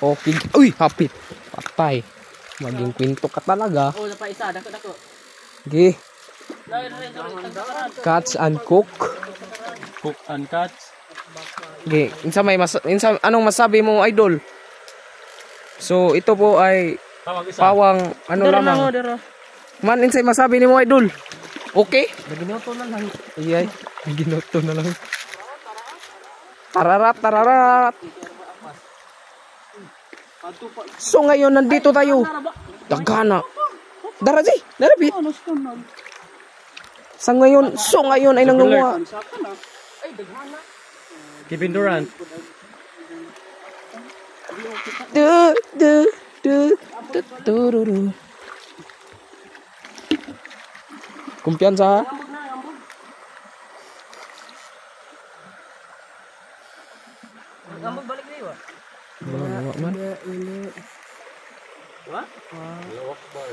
Okay. Uy, hapit. Patay. Maging kwento ka talaga. Oh, napa isa, dako. Okay. Catch and cook. Cook and catch. Okay. Anong masabi mo, idol? So, ito po ay pawang ano lamang. Man, insay masabi ni mo, idol? Okay? Naginoto na lang. Iyay. Ginoto na lang. Tararat. So ngayon nandito tayo. Dagana. Daraji, narapit. So ngayon ay nangunguha. Kevin Durant. Kumpiyansa. Ngambog balik na Man. What? Lawak bar.